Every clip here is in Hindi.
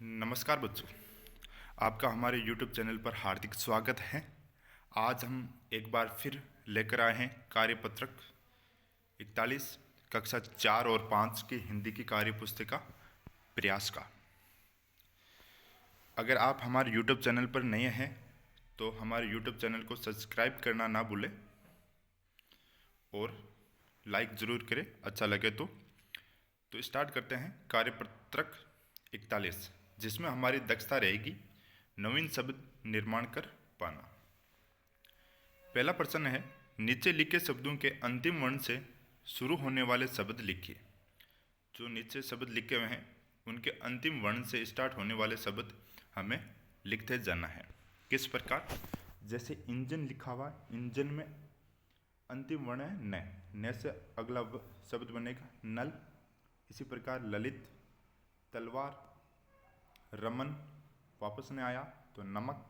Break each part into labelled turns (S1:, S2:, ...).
S1: नमस्कार बच्चों, आपका हमारे YouTube चैनल पर हार्दिक स्वागत है। आज हम एक बार फिर लेकर आए हैं कार्यपत्रक 41 कक्षा 4 और 5 की हिंदी की कार्य पुस्तिका प्रयास का। अगर आप हमारे YouTube चैनल पर नए हैं तो हमारे YouTube चैनल को सब्सक्राइब करना ना भूलें और लाइक ज़रूर करें अच्छा लगे तो स्टार्ट करते हैं कार्यपत्रक 41, जिसमें हमारी दक्षता रहेगी नवीन शब्द निर्माण कर पाना। पहला प्रश्न है, नीचे लिखे शब्दों के अंतिम वर्ण से शुरू होने वाले शब्द लिखिए। जो नीचे शब्द लिखे हुए हैं उनके अंतिम वर्ण से स्टार्ट होने वाले शब्द हमें लिखते जाना है। किस प्रकार? जैसे इंजन लिखा हुआ है, इंजन में अंतिम वर्ण है न से अगला शब्द बनेगा नल। इसी प्रकार ललित, तलवार, रमन, वापस नहीं आया तो नमक,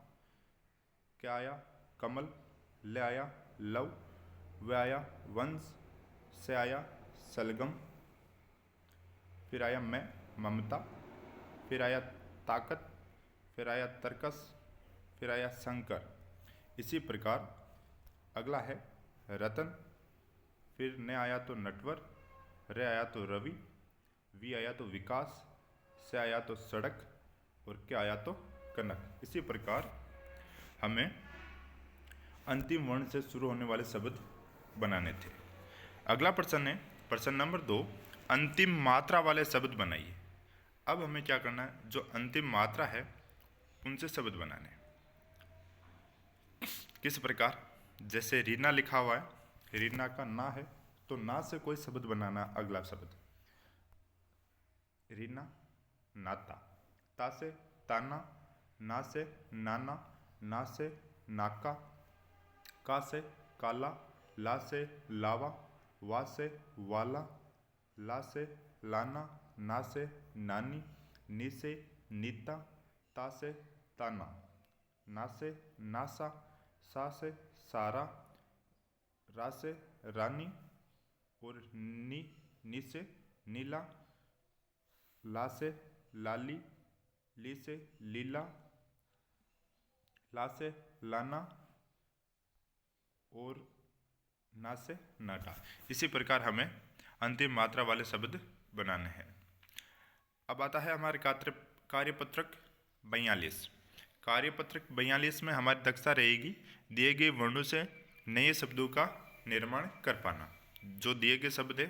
S1: क्या आया कमल, ले आया लव, वे आया वंश, से आया सलगम, फिर आया मैं ममता, फिर आया ताकत, फिर आया तरकस, फिर आया शंकर। इसी प्रकार अगला है रतन, फिर ने आया तो नटवर, रे आया तो रवि, वी आया तो विकास, से आया तो सड़क और क्या आया तो कनक। इसी प्रकार हमें अंतिम वर्ण से शुरू होने वाले शब्द बनाने थे। अगला प्रश्न है प्रश्न नंबर 2, अंतिम मात्रा वाले शब्द बनाइए। अब हमें क्या करना है, जो अंतिम मात्रा है उनसे शब्द बनाने। किस प्रकार? जैसे रीना लिखा हुआ है, रीना का ना है तो ना से कोई शब्द बनाना। अगला शब्द रीना नाता, ता से ताना, ना से नाना, ना से नाका, का से काला, ला से लावा, वा से वाला, ला से लाना, ना से नानी, नी से नीता, ता से ताना, ना से नासा, सा से सारा, रा से रानी और नी से नीला, ला से लाली, ली से लीला, ला से लाना और ना से नाटा। इसी प्रकार हमें अंतिम मात्रा वाले शब्द बनाने हैं। अब आता है हमारे कार्यपत्रक 42। कार्यपत्रक 42 में हमारी दक्षता रहेगी दिए गए वर्णों से नए शब्दों का निर्माण कर पाना। जो दिए गए शब्द है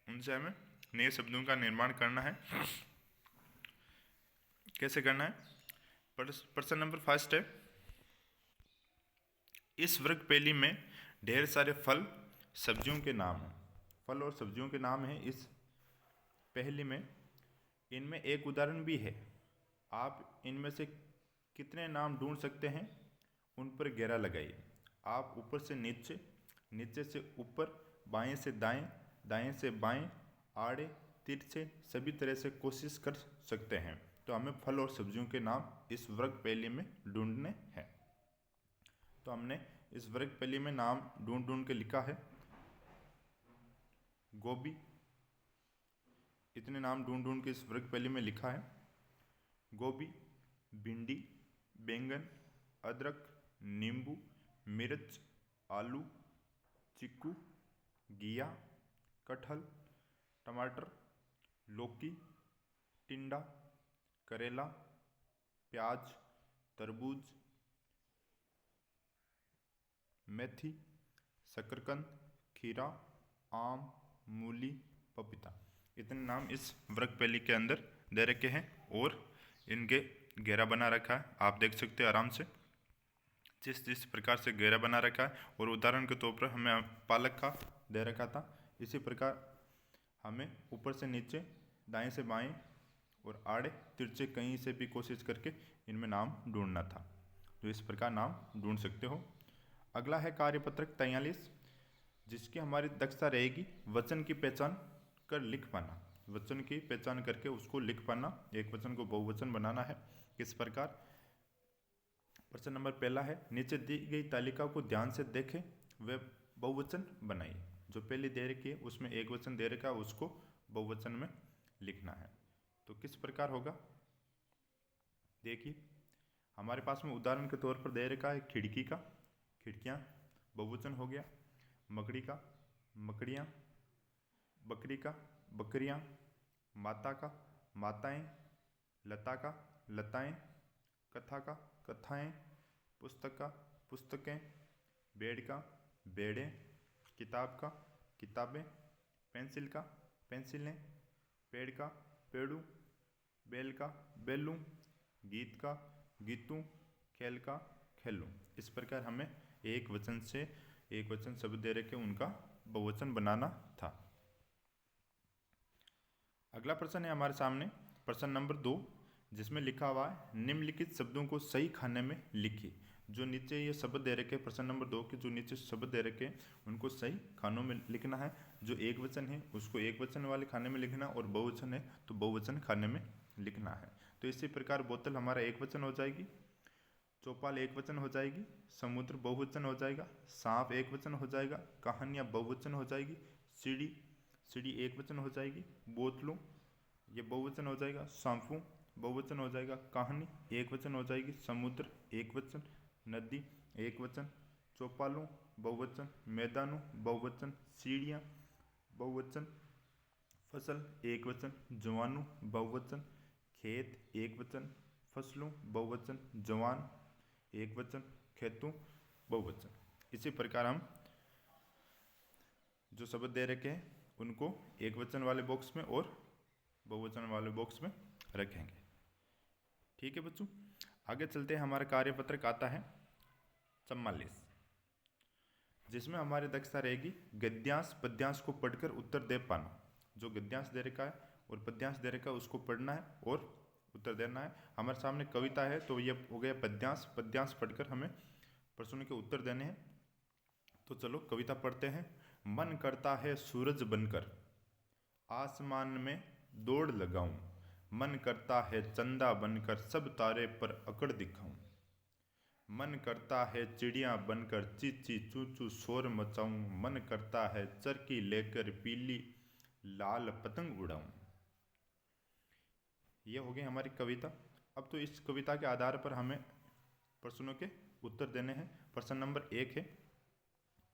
S1: उनसे हमें नए शब्दों का निर्माण करना है। कैसे करना है? प्रश्न नंबर 1 है, इस वर्ग पहेली में ढेर सारे फल सब्जियों के नाम हैं। फल और सब्जियों के नाम हैं इस पहेली में। इनमें एक उदाहरण भी है। आप इनमें से कितने नाम ढूंढ सकते हैं उन पर घेरा लगाइए। आप ऊपर से नीचे, नीचे से ऊपर, बाएं से दाएं, दाएं से बाएं, आड़े तिरछे सभी तरह से कोशिश कर सकते हैं। तो हमें फल और सब्जियों के नाम इस वर्ग पहेली में ढूंढने हैं। तो हमने इस वर्ग पहेली में नाम ढूंढ ढूंढ के लिखा है। गोभी, इतने नाम ढूंढ ढूंढ के इस वर्ग पहेली में लिखा है। गोभी, भिंडी, बैंगन, अदरक, नींबू, मिर्च, आलू, चिक्कू, घिया, कटहल, टमाटर, लौकी, टिंडा, करेला, प्याज, तरबूज, मेथी, शकरकंद, खीरा, आम, मूली, पपीता। इतने नाम इस वर्ग पहेली के अंदर दे रखे हैं और इनके घेरा बना रखा है। आप देख सकते हैं आराम से जिस प्रकार से घेरा बना रखा है। और उदाहरण के तौर पर हमें पालक का दे रखा था। इसी प्रकार हमें ऊपर से नीचे, दाएं से बाएं और आड़े तिरछे कहीं से भी कोशिश करके इनमें नाम ढूंढना था। तो इस प्रकार नाम ढूंढ सकते हो। अगला है कार्यपत्रक 43, जिसकी हमारी दक्षता रहेगी वचन की पहचान कर लिख पाना। वचन की पहचान करके उसको लिख पाना, एक वचन को बहुवचन बनाना है। किस प्रकार? प्रश्न नंबर 1 है, नीचे दी गई तालिका को ध्यान से देखें व बहुवचन बनाइए। जो पहले दे रखी है उसमें एक वचन दे रखा है, उसको बहुवचन में लिखना है। तो किस प्रकार होगा? देखिए हमारे पास में उदाहरण के तौर पर दे रखा है खिड़की का, खिड़कियाँ बहुवचन हो गया, मकड़ी का, मकड़ियाँ, बकरी का, बकरियाँ, माता का, माताएं, लता का, लताएं, कथा का, कथाएं, पुस्तक का, पुस्तकें, बेड का, बेड़ें, किताब का, किताबें, पेंसिल का, पेंसिलें, पेड़ का, पेड़ू, बैल का, बैलू, गीत का, गीतू, खेल का, खेलूं। इस प्रकार हमें एक वचन शब्द दे रखे उनका बहुवचन बनाना था। अगला प्रश्न है हमारे सामने प्रश्न नंबर 2, जिसमें लिखा हुआ है निम्नलिखित शब्दों को सही खाने में लिखिए। जो नीचे ये शब्द दे रखे प्रश्न नंबर 2 के जो नीचे शब्द दे रखे उनको सही खानों में लिखना है। जो एक वचन है उसको एक वचन वाले खाने में लिखना और बहुवचन है तो बहुवचन खाने में लिखना है। तो इसी प्रकार बोतल हमारा एक वचन हो जाएगी, चौपाल एक वचन हो जाएगी, समुद्र बहुवचन हो जाएगा, सांप एक वचन हो जाएगा, कहानियाँ बहुवचन हो जाएगी, सीढ़ी एक वचन हो जाएगी, बोतलों ये बहुवचन हो जाएगा, सांपों बहुवचन हो जाएगा, कहानी एक वचन हो जाएगी, समुद्र एक वचन, नदी एक वचन, चौपालों बहुवचन, मैदानों बहुवचन, सीढ़ियाँ बहुवचन, फसल एक वचन, जवानों बहुवचन, खेत एक वचन, फसलों बहुवचन, जवान एक वचन, खेतों बहुवचन। इसी प्रकार हम जो शब्द दे रखे हैं उनको एक वचन वाले बॉक्स में और बहुवचन वाले बॉक्स में रखेंगे। ठीक है बच्चों, आगे चलते हैं। हमारा कार्यपत्रक आता है 44, जिसमें हमारी दक्षता रहेगी गद्यांश पद्यांश को पढ़कर उत्तर दे पाना। जो गद्यांश दे रखा है और पद्यांश दे रखा है उसको पढ़ना है और उत्तर देना है। हमारे सामने कविता है तो ये हो गया पद्यांश, पद्यांश पढ़कर हमें प्रश्नों के उत्तर देने हैं। तो चलो कविता पढ़ते हैं। मन करता है सूरज बनकर आसमान में दौड़ लगाऊं, मन करता है चंदा बनकर सब तारे पर अकड़ दिखाऊं, मन करता है चिड़िया बनकर ची ची चू चू शोर मचाऊं, मन करता है चरखी लेकर पीली लाल पतंग उड़ाऊं। ये हो गई हमारी कविता। अब तो इस कविता के आधार पर हमें प्रश्नों के उत्तर देने हैं। प्रश्न नंबर 1 है।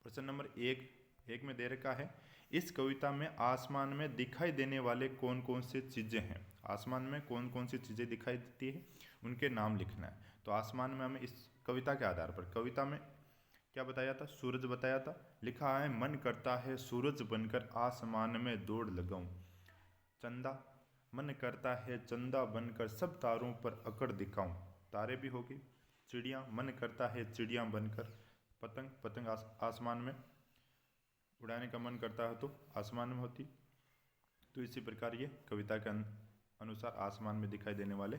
S1: प्रश्न नंबर एक में दे रखा है इस कविता में आसमान में दिखाई देने वाले कौन कौन से चीज़ें हैं। आसमान में कौन कौन सी चीज़ें दिखाई देती है उनके नाम लिखना है। तो आसमान में हमें इस कविता के आधार पर, कविता में क्या बताया था, सूरज बताया था। लिखा है मन करता है सूरज बनकर आसमान में दौड़ लगाऊं, चंदा मन करता है चंदा बनकर सब तारों पर अकड़ दिखाऊं, तारे भी होगी। चिड़िया मन करता है चिड़िया बनकर, पतंग आसमान में उड़ाने का मन करता है तो आसमान में होती। तो इसी प्रकार ये कविता के अनुसार आसमान में दिखाई देने वाले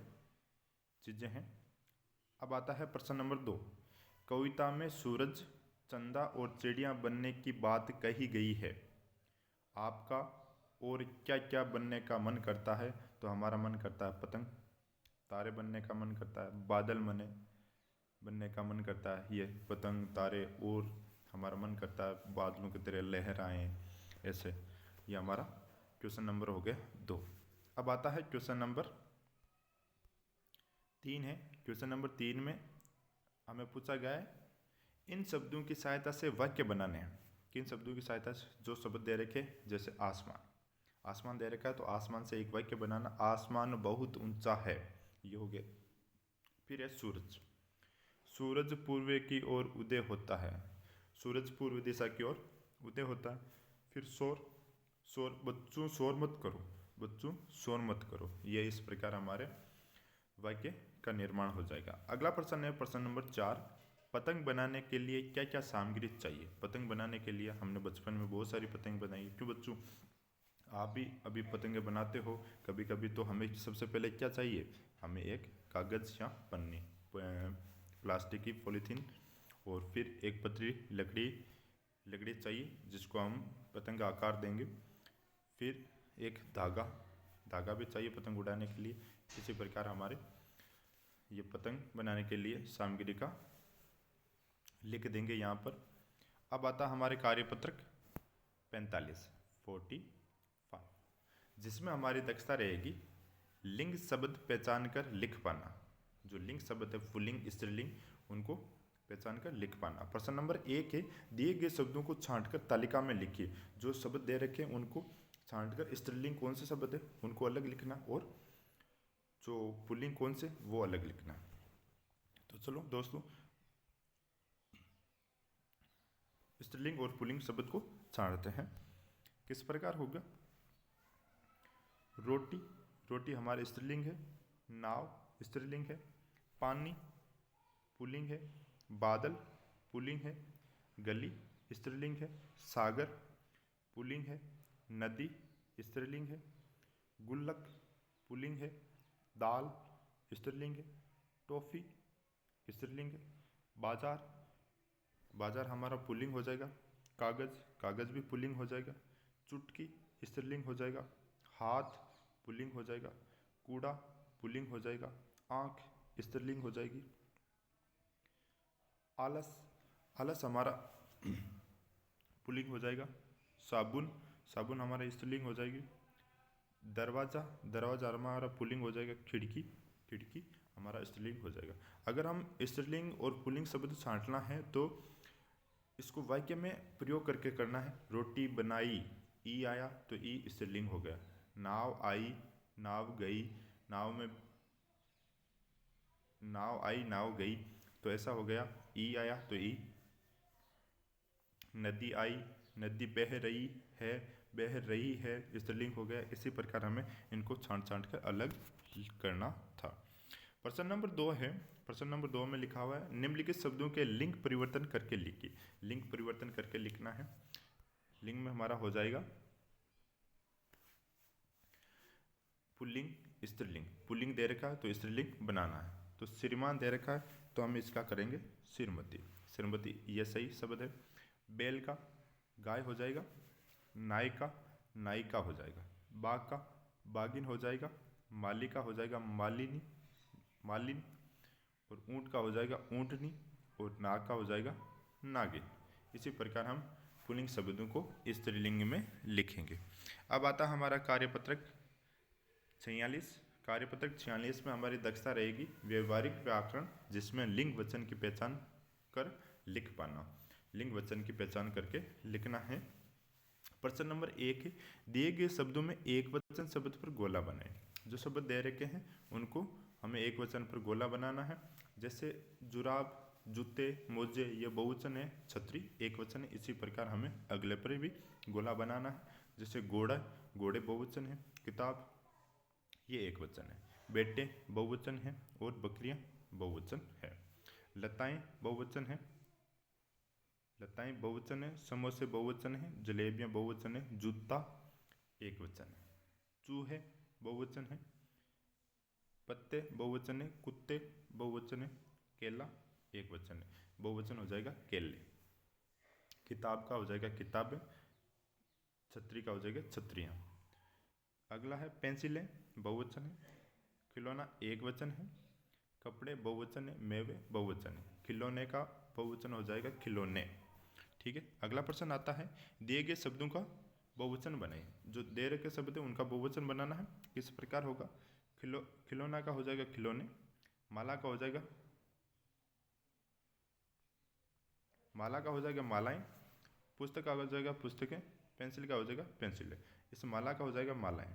S1: चीज़ें हैं। अब आता है प्रश्न नंबर 2। कविता में सूरज, चंदा और चिड़िया बनने की बात कही गई है। आपका और क्या क्या बनने का मन करता है? तो हमारा मन करता है पतंग, तारे बनने का मन करता है, बादल बनने का मन करता है, ये पतंग तारे, और हमारा मन करता है बादलों की तरह लहराएं ऐसे। ये हमारा क्वेश्चन नंबर हो गया 2। अब आता है क्वेश्चन नंबर 3 है। क्वेश्चन नंबर 3 में हमें पूछा गया है इन शब्दों की सहायता से वाक्य बनाने हैं। किन शब्दों की सहायता से? जो शब्द दे रखे जैसे आसमान दे रखा है तो आसमान से एक वाक्य बनाना, आसमान बहुत ऊंचा है, ये हो गया। फिर है सूरज पूर्व की ओर उदय होता है, सूरज पूर्व दिशा की ओर उदय होता है। फिर शोर बच्चों शोर मत करो, ये इस प्रकार हमारे वाक्य का निर्माण हो जाएगा। अगला प्रश्न है प्रश्न नंबर 4। पतंग बनाने के लिए क्या क्या सामग्री चाहिए? पतंग बनाने के लिए हमने बचपन में बहुत सारी पतंग बनाई। क्यों बच्चों, आप भी अभी पतंगे बनाते हो कभी कभी, तो हमें सबसे पहले क्या चाहिए? हमें एक कागज़ या पन्नी, प्लास्टिक की पॉलीथीन, और फिर एक पतली लकड़ी चाहिए जिसको हम पतंग का आकार देंगे। फिर एक धागा भी चाहिए पतंग उड़ाने के लिए। इसी प्रकार हमारे ये पतंग बनाने के लिए सामग्री का लिख देंगे यहाँ पर। अब आता हमारे कार्यपत्रक 45 जिसमें हमारी दक्षता रहेगी लिंग शब्द पहचान कर लिख पाना। जो लिंग शब्द है पुल्लिंग स्त्रीलिंग उनको पहचान कर लिख पाना। प्रश्न नंबर 1 है, दिए गए शब्दों को छांटकर तालिका में लिखिए। जो शब्द दे रखे हैं उनको छांटकर स्त्रीलिंग कौन से शब्द है उनको अलग लिखना और जो पुल्लिंग कौन से वो अलग लिखना। तो चलो दोस्तों, स्त्रीलिंग और पुल्लिंग शब्द को छांटते हैं। किस प्रकार होगा? रोटी, रोटी हमारे स्त्रीलिंग है। नाव स्त्रीलिंग है। पानी पुल्लिंग है। बादल पुल्लिंग है। गली स्त्रीलिंग है। सागर पुल्लिंग है। नदी स्त्रीलिंग है। गुल्लक पुल्लिंग है। दाल स्त्रीलिंग है। टॉफी स्त्रीलिंग है। बाजार, बाजार हमारा पुल्लिंग हो जाएगा। कागज, कागज भी पुल्लिंग हो जाएगा। चुटकी स्त्रीलिंग हो जाएगा। हाथ पुल्लिंग हो जाएगा। कूड़ा पुल्लिंग हो जाएगा। आँख स्त्रीलिंग हो जाएगी। आलस, आलस हमारा पुल्लिंग हो जाएगा। साबुन, साबुन हमारा स्त्रीलिंग हो जाएगी। दरवाज़ा, दरवाज़ा हमारा पुल्लिंग हो जाएगा। खिड़की, खिड़की हमारा स्त्रीलिंग हो जाएगा। अगर हम स्त्रीलिंग और पुल्लिंग शब्द छांटना है तो इसको वाक्य में प्रयोग करके करना है। रोटी बनाई, ई आया तो ई स्त्रीलिंग हो गया। नाव आई, नाव गई, नाव में नाव आई नाव गई तो ऐसा हो गया। ई आया तो ई। नदी आई, नदी बह रही है, बह रही है स्त्रीलिंग हो गया। इसी प्रकार हमें इनको छांट छांट कर अलग करना था। प्रश्न नंबर 2 है। प्रश्न नंबर 2 में लिखा हुआ है, निम्नलिखित शब्दों के लिंग परिवर्तन करके लिखिए। लिंग परिवर्तन करके लिखना है। लिंग में हमारा हो जाएगा पुल्लिंग स्त्रीलिंग। पुल्लिंग दे रखा है तो स्त्रीलिंग बनाना है। तो श्रीमान दे रखा है तो हम इसका करेंगे श्रीमती। श्रीमती यह सही शब्द है। बैल का गाय हो जाएगा। नाई का नायिका हो जाएगा। बाघ का बाघिन हो जाएगा। माली का हो जाएगा मालिनी, मालिन। और ऊँट का हो जाएगा ऊँटनी। और नाग का हो जाएगा नागिन। इसी प्रकार हम पुल्लिंग शब्दों को स्त्रीलिंग में लिखेंगे। अब आता हमारा कार्यपत्रक 46। कार्यपत्रक 46 में हमारी दक्षता रहेगी व्यवहारिक व्याकरण, जिसमें लिंग वचन की पहचान कर लिख पाना। लिंग वचन की पहचान करके लिखना है। प्रश्न नंबर 1 है, दिए गए शब्दों में एक वचन शब्द पर गोला बनाएं। जो शब्द दे रखे हैं उनको हमें एक वचन पर गोला बनाना है। जैसे जुराब, जूते, मोजे ये बहुवचन है। छतरी एक वचन है। इसी प्रकार हमें अगले पर भी गोला बनाना है। जैसे घोड़ा, घोड़े बहुवचन है। किताब ये एक वचन है। बेटे बहुवचन है और बकरियां बहुवचन है। लताएं बहुवचन है। लताएं बहुवचन है। समोसे बहुवचन है। जलेबियां बहुवचन है। जूता एक वचन है। चूहे बहुवचन है। पत्ते बहुवचन है। कुत्ते बहुवचन है। केला एक वचन है। बहुवचन हो जाएगा केले। किताब का हो जाएगा किताबें। छतरी का हो जाएगा छतरियाँ। अगला है पेंसिलें बहुवचन है। खिलौना एक वचन है। कपड़े बहुवचन है। मेवे बहुवचन है। खिलौने का बहुवचन हो जाएगा खिलौने। ठीक है। अगला प्रश्न आता है, दिए गए शब्दों का बहुवचन बनाएं। जो दे रखे शब्द है उनका बहुवचन बनाना है। किस प्रकार होगा? खिलौना का हो जाएगा खिलौने। माला का हो जाएगा माला का हो जाएगा मालाएं। पुस्तक का हो जाएगा पुस्तकें। पेंसिल का हो जाएगा पेंसिलें। इस माला का हो जाएगा मालाएं,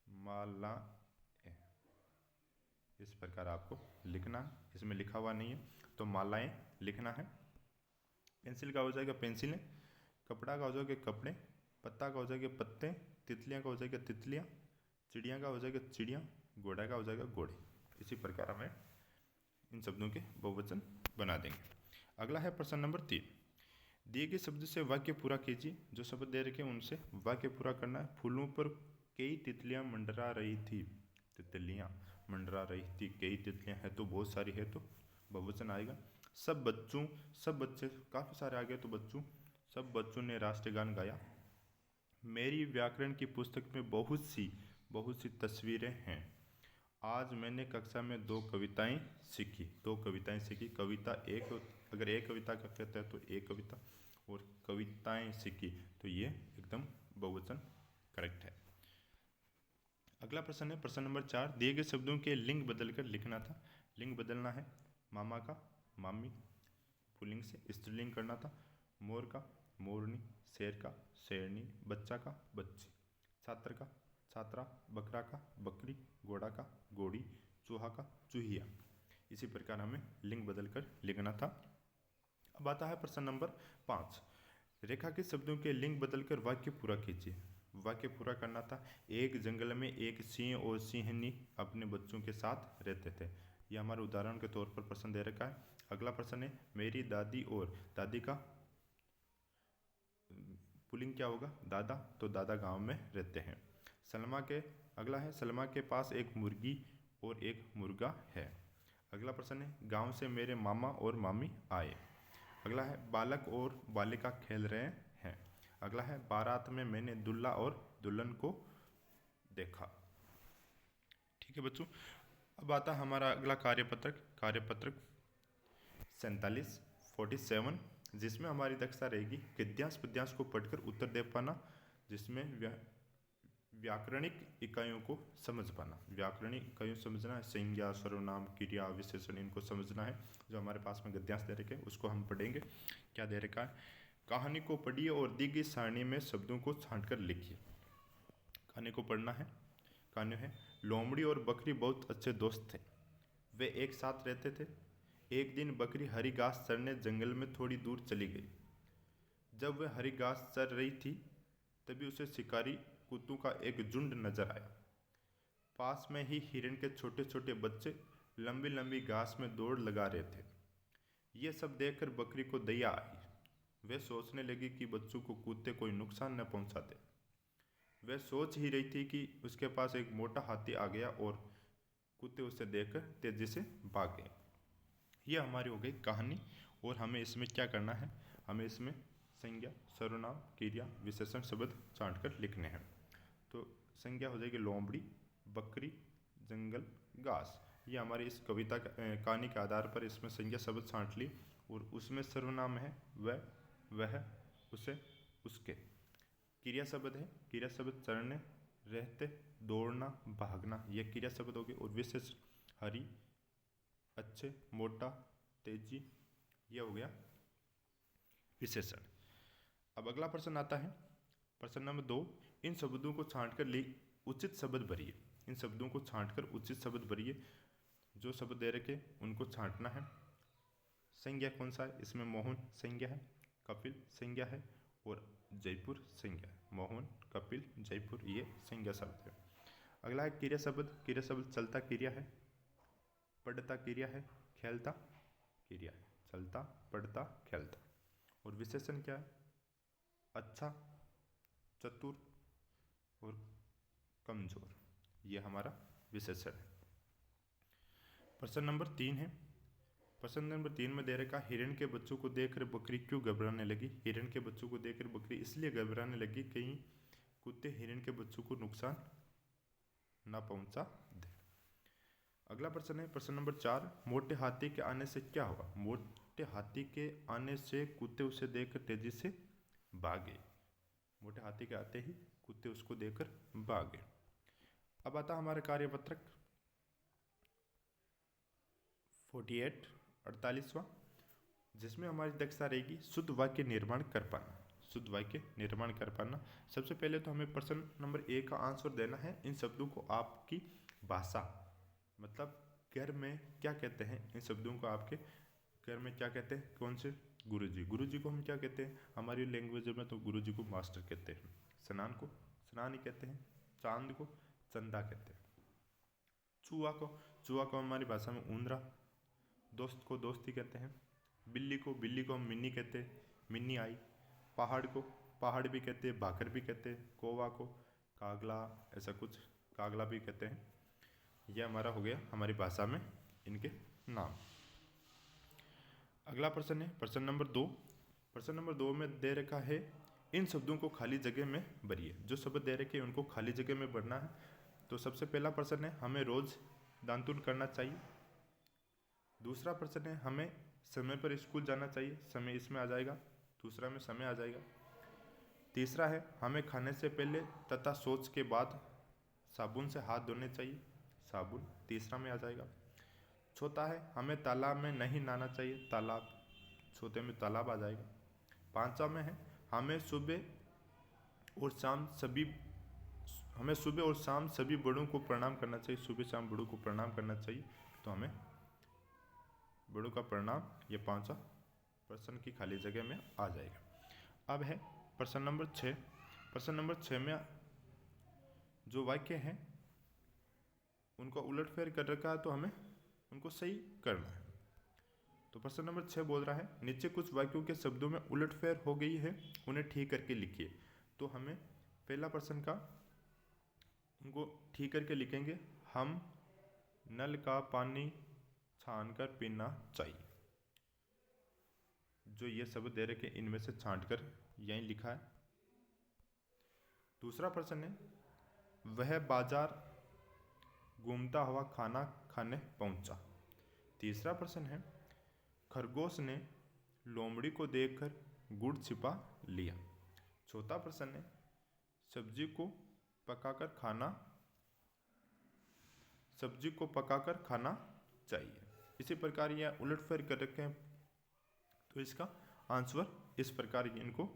S1: माला। इस प्रकार आपको लिखना है। इसमें लिखा हुआ नहीं है तो मालाएं लिखना है। पेंसिल का हो जाएगा पेंसिलें। कपड़ा का हो जाएगा कपड़े। पत्ता का हो जाएगा पत्ते। तितलियाँ का हो जाएगा तितलियाँ। चिड़िया का हो जाएगा चिड़िया। घोड़ा का हो जाएगा घोड़े। इसी प्रकार हमें इन शब्दों के बहुवचन बना देंगे। अगला है प्रश्न नंबर 3। दिए गए शब्द से वाक्य पूरा कीजिए। जो शब्द दे रखे उनसे वाक्य पूरा करना है। फूलों पर कई तितलियां मंडरा रही थी। तितलियां मंडरा रही थी। कई तितलियां है तो बहुत सारी है तो बहुवचन आएगा। सब बच्चों, सब बच्चे काफ़ी सारे आ गए तो बच्चों। सब बच्चों ने राष्ट्रीय गान गाया। मेरी व्याकरण की पुस्तक में बहुत सी तस्वीरें हैं। आज मैंने कक्षा में 2 कविताएं सीखी। 2 कविताएं सीखी। कविता एक, अगर एक कविता का कहते हैं तो एक कविता, और कविताएं सीखी तो ये एकदम बहुवचन करेक्ट है। अगला प्रश्न है प्रश्न नंबर 4, दिए गए शब्दों के लिंग बदलकर लिखना था। लिंग बदलना है मामा का मामी, पुल्लिंग से स्त्रीलिंग करना था मोर का मोरनी, शेर का शेरनी, बच्चा का बच्ची, छात्र का छात्रा, बकरा का बकरी, घोड़ा का घोड़ी, चूहा का चूहिया। इसी प्रकार हमें लिंग बदलकर लिखना था। अब आता है प्रश्न नंबर 5, रेखा के शब्दों के लिंग बदलकर वाक्य पूरा कीजिए। वाक्य पूरा करना था, एक जंगल में एक सिंह और सिंहनी अपने बच्चों के साथ रहते थे। यह हमारे उदाहरण के तौर पर प्रश्न दे रखा है। अगला प्रश्न है, मेरी दादी और दादी का पुल्लिंग क्या होगा, दादा, तो दादा गांव में रहते हैं। सलमा के अगला है, सलमा के पास एक मुर्गी और एक मुर्गा है। अगला प्रश्न है, गांव से मेरे मामा और मामी आए। अगला है, बालक और बालिका खेल रहे हैं। अगला है, बारात में मैंने दूल्हा और दुल्हन को देखा। ठीक है बच्चों, अब आता है हमारा अगला कार्यपत्रक 47 जिसमें हमारी दक्षता रहेगी गद्यांश पद्यांश को पढ़कर उत्तर दे पाना, जिसमें व्याकरणिक इकाइयों को समझ पाना। व्याकरणिक इकाइयों समझना है, संज्ञा, सर्वनाम, क्रिया, विशेषण, इनको समझना है। जो हमारे पास में गद्यांश दे रखे उसको हम पढ़ेंगे। क्या दे रखा है, कहानी को पढ़िए और दी गई सारणी में शब्दों को छांट कर लिखिए। कहानी को पढ़ना है। कहानी है, लोमड़ी और बकरी बहुत अच्छे दोस्त थे। वे एक साथ रहते थे। एक दिन बकरी हरी घास चरने जंगल में थोड़ी दूर चली गई। जब वह हरी घास चर रही थी तभी उसे शिकारी कुत्तों का एक झुंड नजर आया। पास में ही हिरण के छोटे छोटे बच्चे लंबी लंबी घास में दौड़ लगा रहे थे। यह सब देखकर बकरी को दया आई। वह सोचने लगी कि बच्चों को कुत्ते कोई नुकसान न पहुंचाते। वह सोच ही रही थी कि उसके पास एक मोटा हाथी आ गया और कुत्ते उसे देखकर तेजी से भाग गए। यह हमारी हो गई कहानी। और हमें इसमें क्या करना है, हमें इसमें संज्ञा, सर्वनाम, क्रिया, विशेषण शब्द छांट कर लिखने हैं। तो संज्ञा हो जाएगी लोमड़ी, बकरी, जंगल, घास। ये हमारी इस कविता कहानी के आधार पर इसमें संज्ञा शब्द छांट ली। और उसमें सर्वनाम है वह, उसे, उसके। क्रिया शब्द है, क्रिया शब्द चरने, रहते, दौड़ना, भागना, यह क्रिया शब्द हो गए। और विशेष हरी, अच्छे, मोटा, तेजी, यह हो गया विशेषण। अब अगला प्रश्न आता है प्रश्न नंबर 2, इन शब्दों को छांटकर उचित शब्द भरिए। इन शब्दों को छांटकर उचित शब्द भरिए। जो शब्द दे रखे उनको छांटना है। संज्ञा कौन सा है, इसमें मोहन संज्ञा है, कपिल संज्ञा है और जयपुर संज्ञा है। मोहन, कपिल, जयपुर, ये संज्ञा शब्द है। अगला है क्रिया शब्द। क्रिया शब्द चलता क्रिया है, पढ़ता क्रिया है, खेलता क्रिया है। चलता, पढ़ता, खेलता। और विशेषण क्या है, अच्छा, चतुर और कमजोर, ये हमारा विशेषण है। प्रश्न नंबर 3 है। प्रश्न नंबर 3 में दे रखा, हिरण के बच्चों को देखकर बकरी क्यों घबराने लगी। हिरण के बच्चों को देखकर बकरी इसलिए घबराने लगी कहीं कुत्ते हिरण के बच्चों को नुकसान ना पहुंचा दे। अगला प्रश्न है प्रश्न नंबर 4, मोटे हाथी के आने से क्या हुआ। मोटे हाथी के आने से कुत्ते उसे देखकर तेजी से भागे। मोटे हाथी के आते ही कुत्ते उसको देखकर भागे। अब आता हमारा कार्यपत्रक 48वां, जिसमें हमारी दक्षता रहेगी शुद्ध वाक्य निर्माण कर पाना। शुद्ध वाक्य निर्माण कर पाना। सबसे पहले तो हमें प्रश्न नंबर 1 का आंसर देना है। इन शब्दों को आपकी भाषा, मतलब घर में क्या कहते हैं, इन शब्दों को आपके घर में क्या कहते हैं, कौन से, गुरुजी। गुरुजी को हम क्या कहते हैं, हमारी लैंग्वेज में तो गुरुजी को मास्टर कहते हैं। स्नान को स्नान ही कहते हैं। चांद को चंदा कहते हैं। चूहा को हमारी भाषा में ऊंदरा। दोस्त को दोस्ती कहते हैं। बिल्ली को हम मिन्नी कहते हैं, मिन्नी आई। पहाड़ को पहाड़ भी कहते हैं, भाकर भी कहते हैं। कौवा को कागला, ऐसा कुछ, कागला भी कहते हैं। यह हमारा हो गया हमारी भाषा में इनके नाम। अगला प्रश्न है प्रश्न नंबर 2। प्रश्न नंबर 2 में दे रखा है, इन शब्दों को खाली जगह में भरिए। जो शब्द दे रखे हैं उनको खाली जगह में भरना है। तो सबसे पहला प्रश्न है, हमें रोज दांतुन करना चाहिए। दूसरा प्रश्न है, हमें समय पर स्कूल जाना चाहिए। समय इसमें आ जाएगा, दूसरा में समय आ जाएगा। तीसरा है, हमें खाने से पहले तथा शौच के बाद साबुन से हाथ धोने चाहिए, साबुन तीसरा में आ जाएगा। चौथा है हमें तालाब में नहीं नहाना चाहिए, तालाब, चौथे में तालाब आ जाएगा। पांचवा में है हमें सुबह और शाम सभी बड़ों को प्रणाम करना चाहिए, सुबह शाम बड़ों को प्रणाम करना चाहिए, तो हमें बड़ों का प्रणाम, ये पांचवा प्रश्न की खाली जगह में आ जाएगा। अब है प्रश्न नंबर 6। प्रश्न नंबर 6 में जो वाक्य हैं उनको उलटफेर कर रखा है, तो हमें उनको सही करना है। तो प्रश्न नंबर 6 बोल रहा है नीचे कुछ वाक्यों के शब्दों में उलटफेर हो गई है, उन्हें ठीक करके लिखिए। तो हमें पहला प्रश्न का उनको ठीक करके लिखेंगे, हम नल का पानी छानकर पीना चाहिए। जो ये शब्द दे रखे इनमें से छांटकर यहीं लिखा है। दूसरा प्रश्न है वह बाजार घूमता हुआ खाना खाने पहुंचा। तीसरा प्रश्न है खरगोश ने लोमड़ी को देखकर गुड़ छिपा लिया। चौथा प्रश्न है सब्जी को पकाकर खाना चाहिए। इसी प्रकार यह उलटफेर कर रखे हैं, तो इसका आंसर इस प्रकार इनको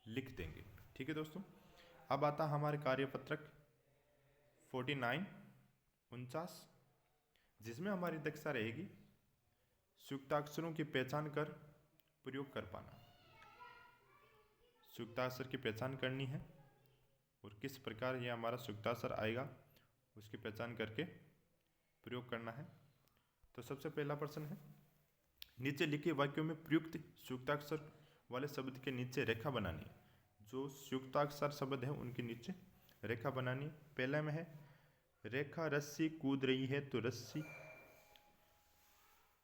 S1: लिख देंगे। ठीक है दोस्तों, अब आता हमारे कार्यपत्रक 49 जिसमें हमारी दक्षता रहेगी संयुक्ताक्षरों की पहचान कर प्रयोग कर पाना। संयुक्ताक्षर की पहचान करनी है और किस प्रकार यह हमारा संयुक्ताक्षर आएगा उसकी पहचान करके प्रयोग करना है। तो सबसे पहला प्रश्न है नीचे लिखे वाक्यों में प्रयुक्त संयुक्ताक्षर वाले शब्द के नीचे रेखा बनानी है। जो संयुक्ताक्षर शब्द है उनके नीचे रेखा बनानी है। पहले में है रेखा रस्सी कूद रही है, तो रस्सी।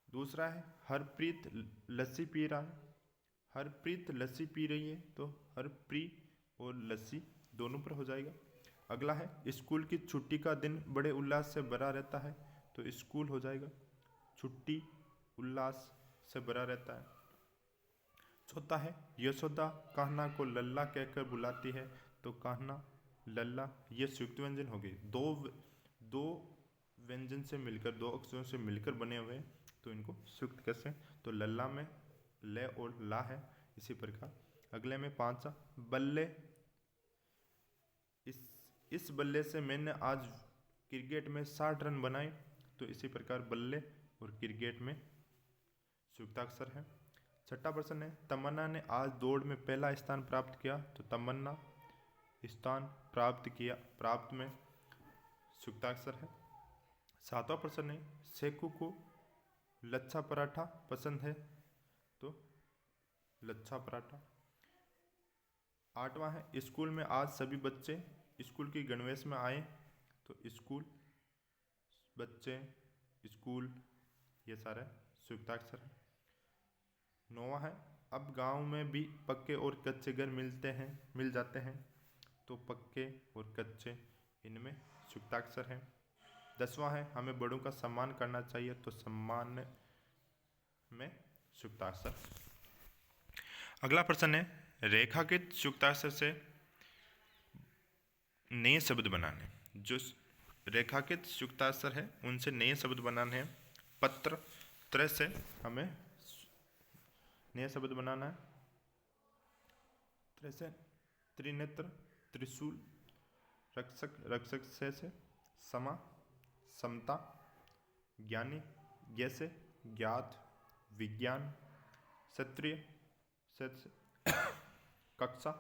S1: दूसरा है हरप्रीत लस्सी पी रहा है, हरप्रीत लस्सी पी रही है, तो हरप्री और लस्सी दोनों पर हो जाएगा। अगला है स्कूल की छुट्टी का दिन बड़े उल्लास से भरा रहता है, तो स्कूल हो जाएगा, छुट्टी उल्लास से भरा रहता है। चौथा है यशोदा कान्हा को लल्ला कहकर बुलाती है, तो कान्हा लल्ला, ये संयुक्त व्यंजन हो गए। दो व्यंजन से मिलकर, दो अक्षरों से मिलकर बने हुए हैं, तो इनको संयुक्त कैसे, तो लल्ला में ले और ला है। इसी प्रकार अगले में 5 बल्ले, इस बल्ले से मैंने आज क्रिकेट में 60 रन बनाए, तो इसी प्रकार बल्ले और क्रिकेट में संयुक्ताक्षर है। छठा प्रश्न है तमन्ना ने आज दौड़ में पहला स्थान प्राप्त किया, तो तमन्ना स्थान प्राप्त में संयुक्ताक्षर है। सातवां प्रश्न है शेखू को लच्छा पराठा पसंद है, तो लच्छा पराठा। आठवां है स्कूल में आज सभी बच्चे स्कूल की गणवेश में आए, तो स्कूल, बच्चे, स्कूल, ये सारा संयुक्ताक्षर है। 9वां है अब गांव में भी पक्के और कच्चे घर मिल जाते हैं, तो पक्के और कच्चे इनमें संयुक्ताक्षर है। 10वां है हमें बड़ों का सम्मान करना चाहिए, तो सम्मान में संयुक्ताक्षर। अगला प्रश्न है रेखांकित संयुक्ताक्षर से नए शब्द बनाने। जो रेखांकित संयुक्ताक्षर है उनसे नए शब्द बनाने हैं। पत्र, त्र से हमें नया शब्द बनाना है। त्र से त्रिनेत्र, त्रिशूल, रक्षक से समा, समता, ज्ञानी, जैसे ज्ञात, विज्ञान, क्षत्रिय, कक्षा,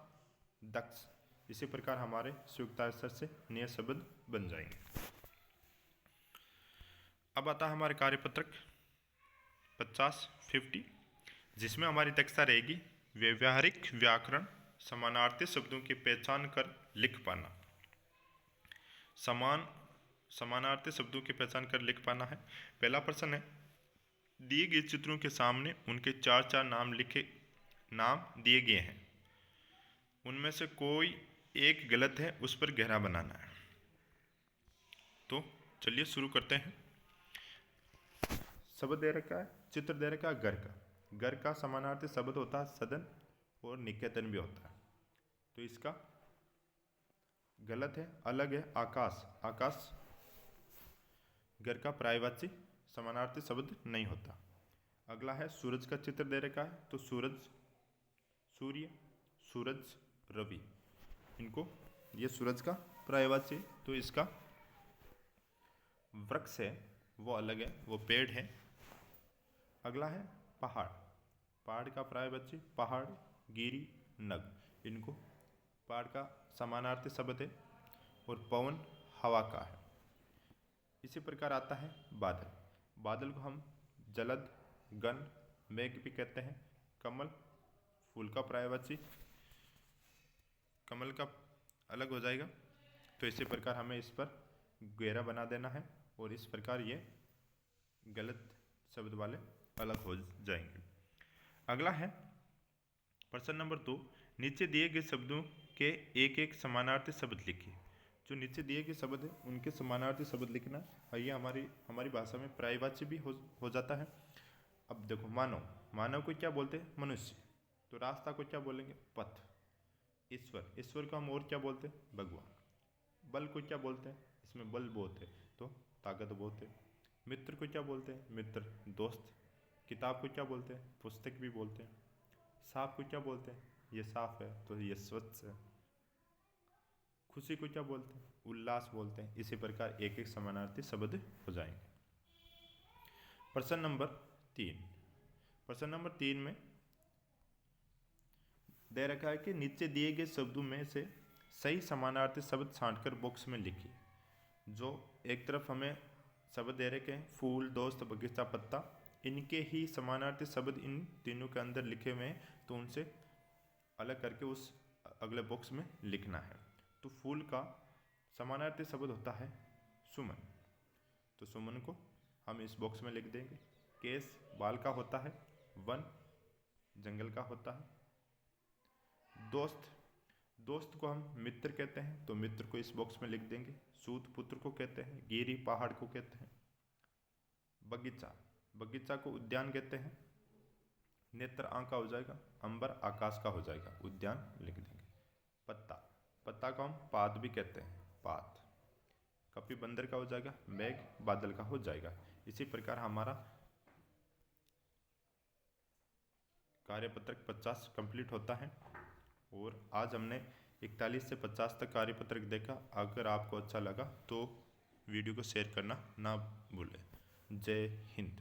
S1: दक्ष। इसी प्रकार हमारे संयुक्ताक्षर से नए शब्द बन जाएंगे। अब आता है हमारे कार्यपत्रक 50 जिसमें हमारी दक्षता रहेगी व्यवहारिक व्याकरण समानार्थी शब्दों की पहचान कर लिख पाना। समानार्थी शब्दों की पहचान कर लिख पाना है। पहला प्रश्न है दिए गए चित्रों के सामने उनके 4 नाम दिए गए हैं, उनमें से कोई एक गलत है, उस पर गहरा बनाना है। तो चलिए शुरू करते हैं। शब्द दे रखा है, चित्र दे रखा है घर का समानार्थी शब्द होता है सदन और निकेतन भी होता है, तो इसका गलत है, अलग है आकाश। आकाश घर का पर्यायवाची समानार्थी शब्द नहीं होता। अगला है सूरज का चित्र दे रखा है, तो सूरज, सूर्य, सूरज, रवि, इनको ये सूरज का पर्यायवाची, तो इसका वृक्ष है वो अलग है, वो पेड़ है। अगला है पहाड़। पहाड़ का पर्यायवाची पहाड़, गिरी, नग, इनको पहाड़ का समानार्थी शब्द है। और पवन हवा का है। इसी प्रकार आता है बादल। बादल को हम जलद, गण, मेघ भी कहते हैं। कमल फूल का पर्यायवाची, कमल का अलग हो जाएगा, तो इसी प्रकार हमें इस पर घेरा बना देना है और इस प्रकार ये गलत शब्द वाले अलग हो जाएंगे। अगला है प्रश्न नंबर 2, नीचे दिए गए शब्दों के एक एक समानार्थी शब्द लिखिए। जो नीचे दिए गए शब्द है उनके समानार्थी शब्द लिखना है। ये हमारी भाषा में पर्यायवाची भी हो जाता है। अब देखो, मानव, मानव को क्या बोलते हैं? मनुष्य। तो रास्ता को क्या बोलेंगे? पथ। ईश्वर, ईश्वर को हम और क्या बोलते हैं? भगवान। बल को क्या बोलते हैं? इसमें बल बहुत है तो ताकत बहुत है। मित्र को क्या बोलते हैं? मित्र, दोस्त। किताब को क्या बोलते हैं? पुस्तक भी बोलते हैं। साफ को क्या बोलते हैं? ये साफ है तो ये स्वच्छ है। खुशी को क्या बोलते हैं? उल्लास बोलते हैं। इसी प्रकार एक एक समानार्थी शब्द हो जाएंगे। प्रश्न नंबर 3। प्रश्न नंबर 3 में दे रखा है कि नीचे दिए गए शब्दों में से सही समानार्थी शब्द छांटकर बॉक्स में लिखिए। जो एक तरफ हमें शब्द दे रखे हैं, फूल, दोस्त, बगीचा, पत्ता, इनके ही समानार्थी शब्द इन तीनों के अंदर लिखे हुए हैं, तो उनसे अलग करके उस अगले बॉक्स में लिखना है। तो फूल का समानार्थी शब्द होता है सुमन, तो सुमन को हम इस बॉक्स में लिख देंगे। केस बाल का होता है, वन जंगल का होता है। दोस्त, दोस्त को हम मित्र कहते हैं, तो मित्र को इस बॉक्स में लिख देंगे। सूत पुत्र को कहते हैं, गिरी पहाड़ को कहते हैं। बगीचा, बगीचा को उद्यान कहते हैं। नेत्र आँख का हो जाएगा, अंबर आकाश का हो जाएगा, उद्यान लिख देंगे। पत्ता, पत्ता को हम पात भी कहते हैं, पात। कपि बंदर का हो जाएगा, मेघ बादल का हो जाएगा। इसी प्रकार हमारा कार्यपत्रक 50 कंप्लीट होता है। और आज हमने 41 से 50 तक कार्यपत्रक देखा। अगर आपको अच्छा लगा तो वीडियो को शेयर करना ना भूलें। जय हिंद।